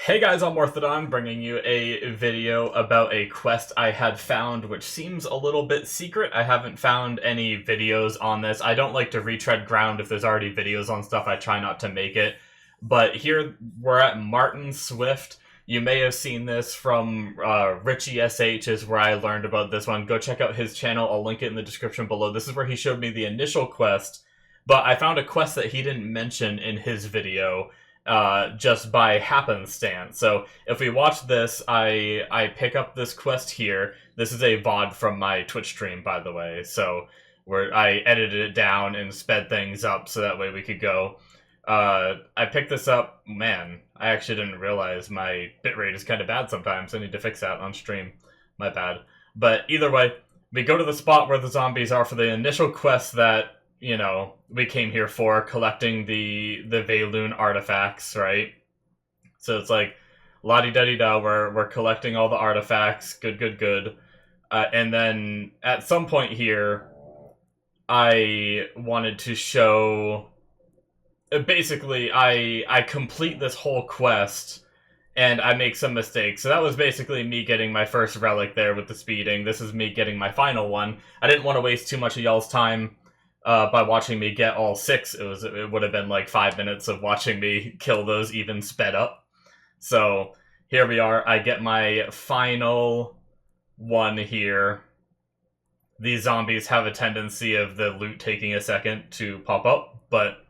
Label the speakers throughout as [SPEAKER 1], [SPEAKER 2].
[SPEAKER 1] Hey guys, I'm Orthodon, bringing you a video about a quest I had found, which seems a little bit secret. I haven't found any videos on this. I don't like to retread ground if there's already videos on stuff. I try not to make it. But here we're at Martin Swift. You may have seen this from Richie SH is where I learned about this one. Go check out his channel. I'll link it in the description below. This is where he showed me the initial quest, but I found a quest that he didn't mention in his video just by happenstance. So if we watch this, I pick up this quest here. This is a VOD from my Twitch stream, by the way. So where I edited it down and sped things up so that way we could go. I picked this up. Man, I actually didn't realize my bitrate is kind of bad sometimes. I need to fix that on stream. My bad. But either way, we go to the spot where the zombies are for the initial quest that, you know, we came here for, collecting the Valoon artifacts, right? So it's like, la-di-da-di-da, we're collecting all the artifacts, good. And then, at some point here, I wanted to show... Basically, I complete this whole quest, and I make some mistakes. So that was basically me getting my first relic there with the speeding. This is me getting my final one. I didn't want to waste too much of y'all's time by watching me get all 6. It would have been like 5 minutes of watching me kill those even sped up. So here we are. I get my final one here. These zombies have a tendency of the loot taking a second to pop up, but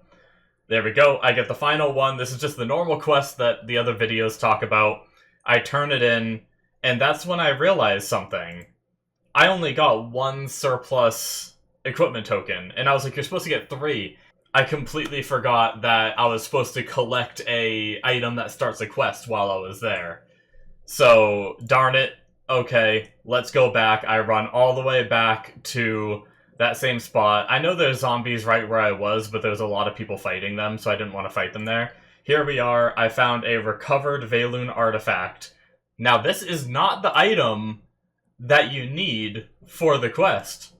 [SPEAKER 1] there we go. I get the final one. This is just the normal quest that the other videos talk about. I turn it in, and that's when I realized something. I only got 1 surplus equipment token, and I was like, you're supposed to get 3. I completely forgot that I was supposed to collect a item that starts a quest while I was there. So, darn it. Okay, let's go back. I run all the way back to that same spot. I know there's zombies right where I was, but there's a lot of people fighting them, so I didn't want to fight them there. Here we are. I found a recovered Valoon artifact. Now, this is not the item that you need for the quest.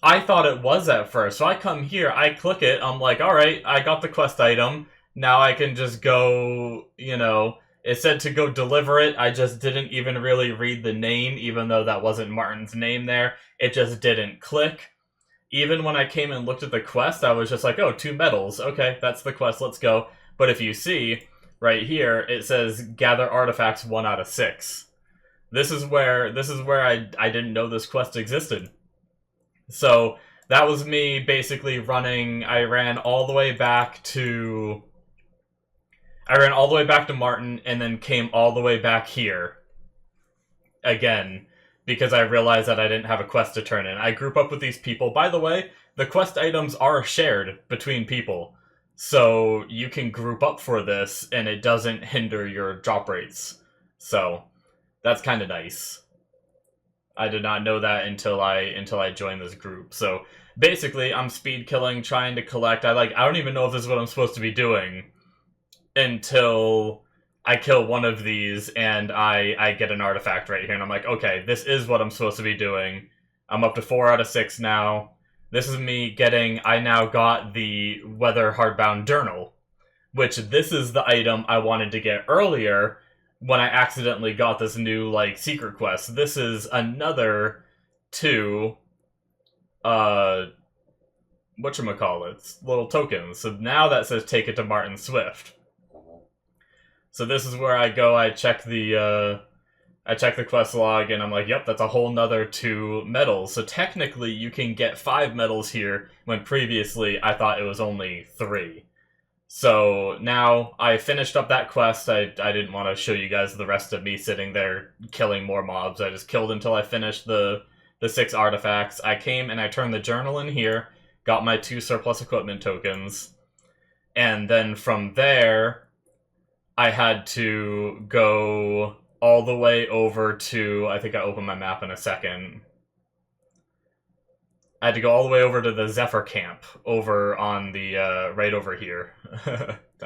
[SPEAKER 1] I thought it was at first, so I come here, I click it, I'm like, alright, I got the quest item, now I can just go, you know, it said to go deliver it, I just didn't even really read the name, even though that wasn't Martin's name there, it just didn't click. Even when I came and looked at the quest, I was just like, oh, 2 medals, okay, that's the quest, let's go. But if you see, right here, it says, gather artifacts 1 out of 6. This is where I didn't know this quest existed. So that was me basically running. I ran all the way back to Martin, and then came all the way back here again because I realized that I didn't have a quest to turn in. I group up with these people. By the way, the quest items are shared between people, so you can group up for this and it doesn't hinder your drop rates. So that's kind of nice. I did not know that until I joined this group. So basically, I'm speed killing, trying to collect. I don't even know if this is what I'm supposed to be doing until I kill one of these and I get an artifact right here, and I'm like, okay, this is what I'm supposed to be doing. I'm up to 4 out of 6 now. This is me getting. I now got the Weather Hardbound Journal, which this is the item I wanted to get earlier when I accidentally got this new, like, secret quest. This is another 2, whatchamacallits, little tokens. So now that says take it to Martin Swift. So this is where I go, I check the quest log, and I'm like, yep, that's a whole nother 2 medals. So technically you can get 5 medals here, when previously I thought it was only 3. So now I finished up that quest. I didn't want to show you guys the rest of me sitting there killing more mobs. I just killed until I finished the 6 artifacts. I came and I turned the journal in here, got my 2 surplus equipment tokens, and then from there I had to go all the way over to, I think I opened my map in a second. I had to go all the way over to the Zephyr camp, over on the, right over here.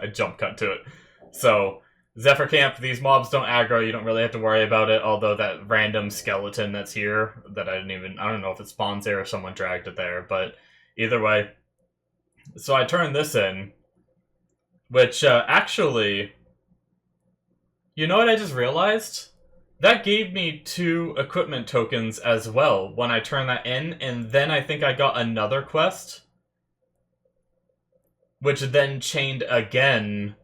[SPEAKER 1] I jump cut to it. So, Zephyr camp, these mobs don't aggro, you don't really have to worry about it, although that random skeleton that's here, that I don't know if it spawns there or someone dragged it there, but either way. So I turned this in, which, actually, You know what I just realized? That gave me 2 equipment tokens as well when I turned that in, and then I think I got another quest, which then chained again.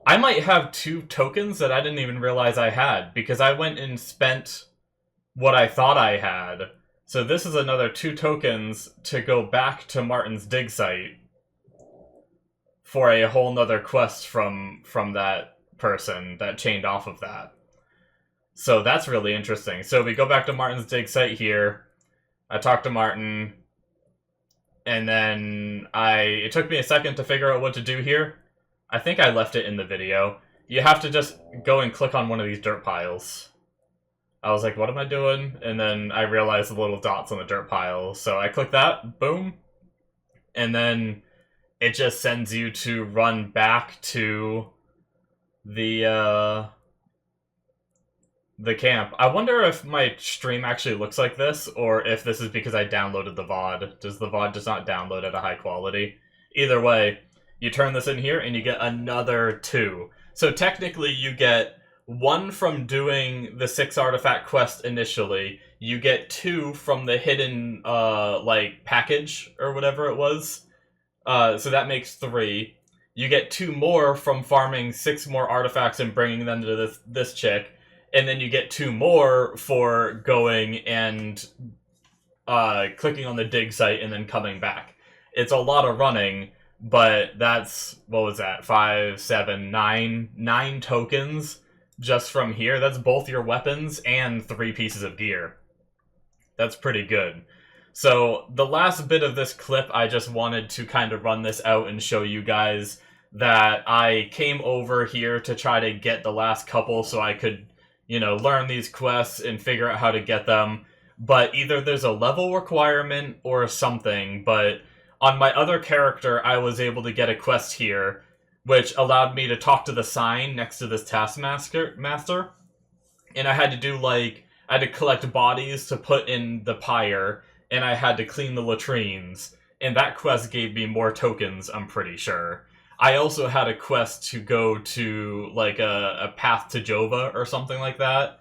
[SPEAKER 1] I might have 2 tokens that I didn't even realize I had, because I went and spent what I thought I had. So this is another 2 tokens to go back to Martin's dig site for a whole nother quest from that person that chained off of that. So that's really interesting. So we go back to Martin's dig site here. I talk to Martin, and then it took me a second to figure out what to do here. I think I left it in the video. You have to just go and click on one of these dirt piles. I was like, what am I doing? And then I realized the little dots on the dirt pile. So I click that, boom. And then it just sends you to run back to the camp. I wonder if my stream actually looks like this, or if this is because I downloaded the VOD. Does the VOD just not download at a high quality? Either way, you turn this in here and you get another 2. So technically you get 1 from doing the 6 artifact quest initially. You get 2 from the hidden, like, package, or whatever it was. So that makes 3. You get 2 more from farming 6 more artifacts and bringing them to this chick. And then you get 2 more for going and clicking on the dig site and then coming back. It's a lot of running, but that's, what was that, 5, 7, 9 tokens just from here. That's both your weapons and 3 pieces of gear. That's pretty good. So the last bit of this clip, I just wanted to kind of run this out and show you guys that I came over here to try to get the last couple so I could, you know, learn these quests and figure out how to get them. But either there's a level requirement or something, but on my other character, I was able to get a quest here, which allowed me to talk to the sign next to this taskmaster, and I had to do, like, I had to collect bodies to put in the pyre, and I had to clean the latrines, and that quest gave me more tokens, I'm pretty sure. I also had a quest to go to, like, a path to Jova or something like that,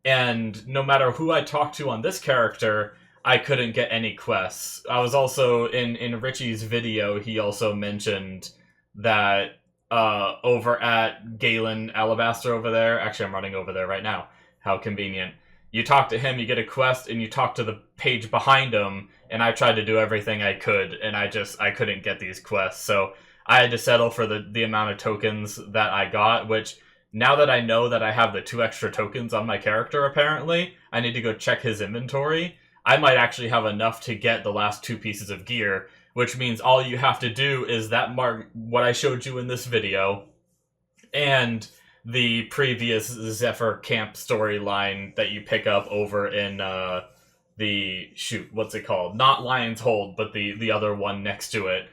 [SPEAKER 1] and no matter who I talked to on this character, I couldn't get any quests. I was also, in Richie's video, he also mentioned that over at Galen Alabaster over there, actually I'm running over there right now, how convenient. You talk to him, you get a quest, and you talk to the page behind him, and I tried to do everything I could, and I couldn't get these quests, so I had to settle for the amount of tokens that I got, which, now that I know that I have the 2 extra tokens on my character, apparently, I need to go check his inventory. I might actually have enough to get the last 2 pieces of gear, which means all you have to do is what I showed you in this video, and the previous Zephyr Camp storyline that you pick up over in, what's it called? Not Lion's Hold, but the other one next to it.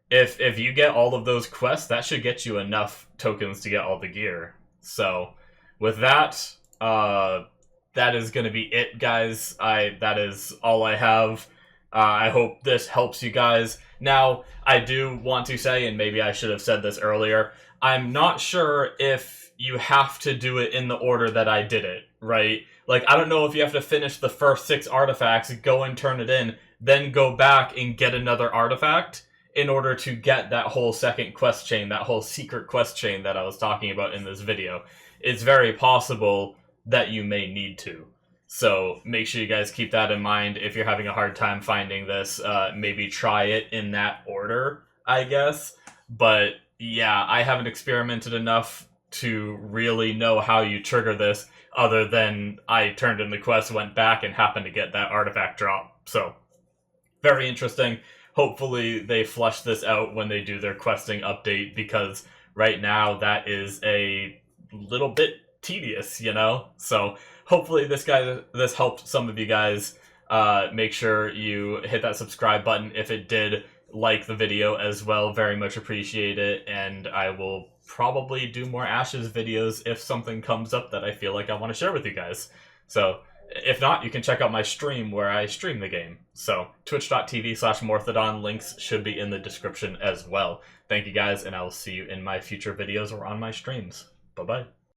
[SPEAKER 1] If you get all of those quests, that should get you enough tokens to get all the gear. So, with that, that is going to be it, guys. That is all I have. I hope this helps you guys. Now, I do want to say, and maybe I should have said this earlier, I'm not sure if you have to do it in the order that I did it, right? Like, I don't know if you have to finish the first 6 artifacts, go and turn it in, then go back and get another artifact in order to get that whole second quest chain, that whole secret quest chain that I was talking about in this video. It's very possible that you may need to. So make sure you guys keep that in mind. If you're having a hard time finding this, maybe try it in that order, I guess. But yeah, I haven't experimented enough to really know how you trigger this, other than I turned in the quest, went back, and happened to get that artifact drop. So, very interesting. Hopefully they flush this out when they do their questing update, because right now that is a little bit tedious, you know? So hopefully this helped some of you guys. Make sure you hit that subscribe button if it did. Like the video as well, very much appreciate it, and I will probably do more Ashes videos if something comes up that I feel like I want to share with you guys. So if not, you can check out my stream where I stream the game. So twitch.tv/Morthodon, links should be in the description as well. Thank you guys, and I will see you in my future videos or on my streams. Bye-bye.